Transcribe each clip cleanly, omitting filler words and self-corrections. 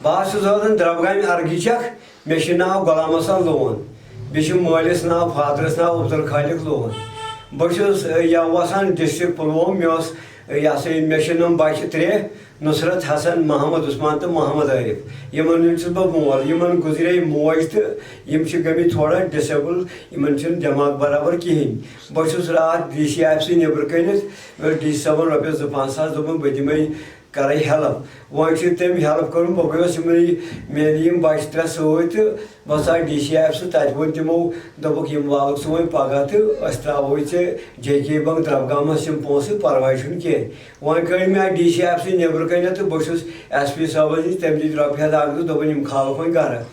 بہٕ چھُس روزان دربگامہِ ارگی مےٚ چھُ ناو غلام حسن لون بیٚیہِ چھُ مٲلِس ناو فادرس ناو عبدل خالق لون بہٕ چھُس وسان ڈسٹرک پُلووم مےٚ اوس یہِ ہسا یہِ مےٚ چھِ نۄم بچہِ ترٛےٚ نصرت حسن محمد عثمان تہٕ محمد عارف یِمن ہُنٛد چھُس بہٕ مول یِمن گُزرے موج تہٕ یِم چھِ گٔمٕتۍ تھوڑا ڈِسیبل یِمن چھُنہٕ دٮ۪ماغ برابر کِہیٖنۍ بہٕ چھُس راتھ ڈی سی آفسٕے نیٚبرٕ کٔنِتھ ڈی سی صٲبن رۄپیس 2-5 دوٚپُن بہٕ دِمے کرے ہیلپ وۄنۍ چھُ تٔمۍ ہیلپ کوٚرمُت بہٕ گوٚیُس یِمنٕے مےٚ نی یِم بچہِ ترٛےٚ سۭتۍ تہٕ بہٕ ژاے ڈی سی آفسہٕ تتہِ ووٚن تِمو دوٚپُکھ یِم والکھ ژٕ وۄنۍ پگاہ تہٕ أسۍ ترٛاوہوے ژےٚ جے کے بنٛک دربگامس یِم پونٛسہٕ پرواے چھُنہٕ کینٛہہ وۄنۍ کٔڑۍ مےٚ ڈی سی آفسٕے نیٚبرٕ کٔنٮ۪تھ تہٕ بہٕ چھُس ایس پی صٲبس نِش تٔمۍ دِتۍ رۄپیہِ 1-2 دوٚپُن یِم کھالکھ وۄنۍ گرٕ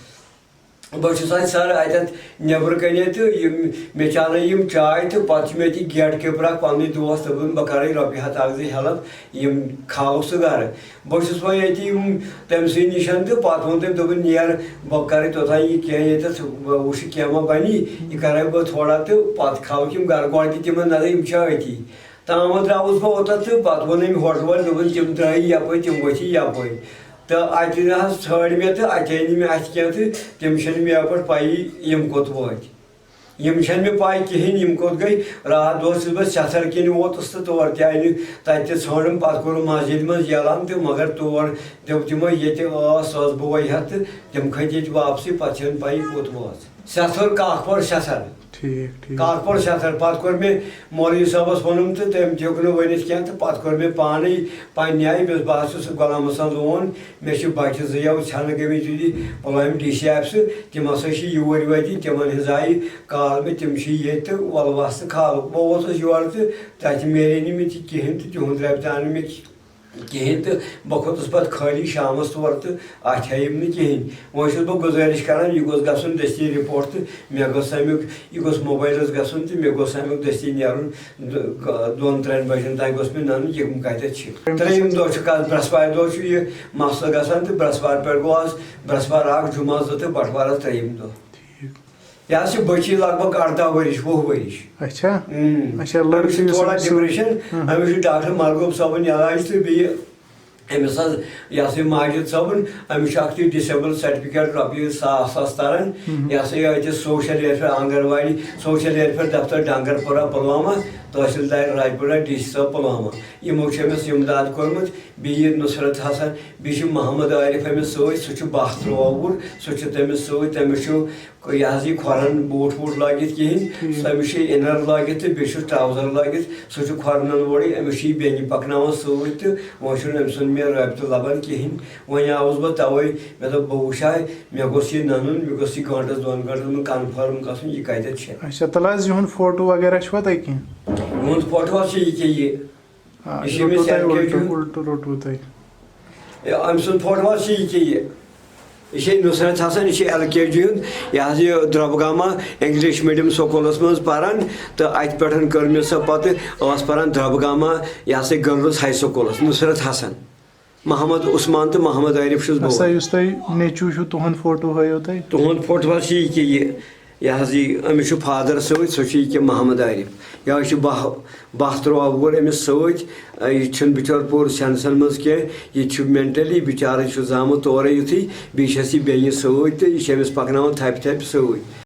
بہٕ چھُس وۄنۍ سر اتٮ۪تھ نیٚبرٕ کَنٮ۪تھ تہٕ یِم مےٚ چاونٲے یِم چاے تہٕ پتہٕ چھُ مےٚ تہِ گیٹ کیٖپر اکھ پننُے دوست دوٚپُن بہٕ کرے رۄپیہِ 1-2 ہیلپ یِم کھالکھ ژٕ گرٕ بہٕ چھُس وۄنۍ ییٚتی یِم تٔمۍ سٕے نِش تہٕ پتہٕ ووٚن تٔمۍ دوٚپُن نیر بہٕ کرے توٚتانۍ یہِ کینٛہہ ییٚتٮ۪تھ بہٕ وٕچھِ کینٛہہ ما بنی یہِ کرے بہٕ تھوڑا تہٕ پتہٕ کھالکھ یِم گرٕ گۄڈٕ دِتۍ تِمن نظر یِم چھا أتی تامتھ درٛاوُس بہٕ اوٚتتھ تہٕ پتہٕ ووٚن أمۍ ہوٹلہٕ وٲلۍ دوٚپُن تِم درٛاے یپٲرۍ تِم ؤتھۍ یپٲرۍ تہٕ اتہِ حظ ژھٲنٛڈۍ مےٚ تہٕ اتے نہٕ مےٚ اتھِ کینٛہہ تہٕ تِم چھِنہٕ مےٚ یپٲرۍ پیی یِم کوٚت وٲتۍ یِم چھنہٕ مےٚ پاے کِہیٖنۍ یِم کوٚت گٔے راتھ دۄہ چھُس بہٕ سٮ۪تھر کِنۍ ووتُس تہٕ تور تہِ آیہِ نہٕ تتہِ تہِ ژھٲنٛڈُم پتہٕ کوٚرُم مسجِد منٛز اعلان تہٕ مگر تور دوٚپ تِمو ییٚتہِ ٲس بوے ہٮ۪تھ تہٕ تِم کھٔتۍ ییٚتہِ واپسٕے پتہٕ چھنہٕ پیی کوٚت وٲژ سٮ۪تھر کاکپور سٮ۪تھر کاکپور سٮ۪تھر پتہٕ کوٚر مےٚ مولوی صٲبس ووٚنُم تہٕ تٔمۍ تہِ ہیوٚک نہٕ ؤنِتھ کینٛہہ تہٕ پتہٕ کوٚر مےٚ پانے پننہِ آیہِ بہٕ حظ چھُس غلام حسن لون مےٚ چھِ بچہِ 2 ژھٮ۪نہٕ گٔمٕتۍ ییٚتہِ پُلوامہِ ڈی سی آفسہٕ تِم ہسا چھِ یوٗرۍ وٲتۍ تِمن ہِنٛز آیہِ کال مےٚ تِم چھِ ییٚتہِ تہٕ وَلہٕ وَس تہٕ کھالُکھ بہٕ ووتُس یورٕ تہٕ تتہِ میلے نہٕ مےٚ تہِ کِہیٖنۍ تہٕ تِہُنٛد رۄپیہِ دَہ نہٕ مےٚ کِہیٖنۍ تہٕ بہٕ کھوٚتُس پتہٕ خٲلی شامس تور تہٕ اتھ ہٲیِم نہٕ کِہیٖنۍ وۄنۍ چھُس بہٕ گُزٲرِش کران یہِ گوٚژھ گژھُن دٔستی رِپورٹ تہٕ مےٚ گوٚژھ امیُک یہِ گوٚژھ موبایلس گژھُن تہٕ مےٚ گوٚژھ امیُک دٔستی نیرُن 2-3 بجن تانۍ گوٚژھ مےٚ ننُن یِم کتٮ۪تھ چھِ ترٛیٚیِم دۄہ چھُ برٛٮ۪سوارِ دۄہ چھُ یہِ مسلہٕ گژھان تہٕ برٛٮ۪سوارِ پٮ۪ٹھ گوٚو آز برٛٮ۪سوار 1 جُمعہ 2 تہٕ بٹوار حظ 3یِم دۄہ یہِ حظ چھِ بٔچی لگ بگ 18 ؤرِش 20 ؤرِش أمِس چھُ تھوڑا ڈِپریشن أمِس چھُ ڈاکٹر مرغوب صٲبُن علاج تہٕ بیٚیہِ أمِس حظ یہِ ہسا یہِ ماجد صٲبُن أمِس چھُ اکھ تہِ ڈِسیبل سرٹِفکیٹ رۄپیہِ 1,000 تران یہِ ہسا یہِ اَتہِ سوشل ویلفیر آنگن واڑی سوشل ویلفیر دفتر ڈنگر پورہ پُلوامہ تحصیلدار راجپورہ ڈی سی صٲب پُلوامہ یِمو چھُ أمِس اِمداد کوٚرمُت بیٚیہِ نُصرت حسن بیٚیہِ چھُ محمد عارف أمِس سۭتۍ سُہ چھُ 72 وُہُر سُہ چھُ تٔمِس سۭتۍ تٔمِس چھُ یہِ حظ یہِ کھۄرن بوٗٹھ ووٗٹھ لٲگِتھ کِہیٖنۍ أمِس چھُ اِنر لٲگِتھ تہٕ بیٚیہِ چھُس ٹراوزر لٲگِتھ سُہ چھُ کھۄرنن وورٕے أمِس چھِ یہِ بیٚنہِ پکناوان سۭتۍ تہٕ وۄنۍ چھُنہٕ أمۍ سُنٛد مےٚ رٲبطہٕ لبان کِہیٖنۍ وۄنۍ آوُس بہٕ توے مےٚ دوٚپ بہٕ وٕچھِ ہا مےٚ گوٚژھ یہِ ننُن مےٚ گوٚژھ یہِ 1-2 گٲنٛٹن منٛز کنفٲرٕم گژھُن یہِ کتٮ۪تھ چھِ یِہُنٛد فوٹو وغیرہ چھُوا تۄہہِ کینٛہہ یِہُنٛد فوٹو حظ چھُ یہِ یہِ چھُ أمِس أمۍ سُنٛد فوٹو حظ چھُ یہِ یہِ چھِ نُصرت حسن یہِ چھِ LKG ہُنٛد یہِ حظ یہِ دربگامہ اِنگلش میٖڈیم سکوٗلس منٛز پران تہٕ اتہِ پٮ۪ٹھ کٔر مےٚ سۄ پتہٕ ٲس پران دربگامہ یہِ ہسا گٔرلٕز ہاے سکوٗلس نُصرت حسن محمد عثمان تہٕ محمد عارف چھُس بہٕ یُس تۄہہِ نیٚچوٗ چھُو تُہُنٛد فوٹو ہٲیو تۄہہِ تُہُنٛد فوٹو حظ چھُ یہِ کہِ یہِ حظ یہِ أمِس چھُ فادر سۭتۍ سُہ چھُ یہِ کہِ محمد عارف یہِ حظ چھُ 32 وُہُر أمِس سۭتۍ یہِ چھُنہٕ بِچور پوٗرٕ سٮ۪نسن منٛز کینٛہہ یہِ چھُ مینٹلی بِچارٕ چھُ زامُت تورے یُتھُے بیٚیہِ چھس یہِ بیٚنہِ سۭتۍ تہٕ یہِ چھِ أمِس پکناوان تھپہِ سۭتۍ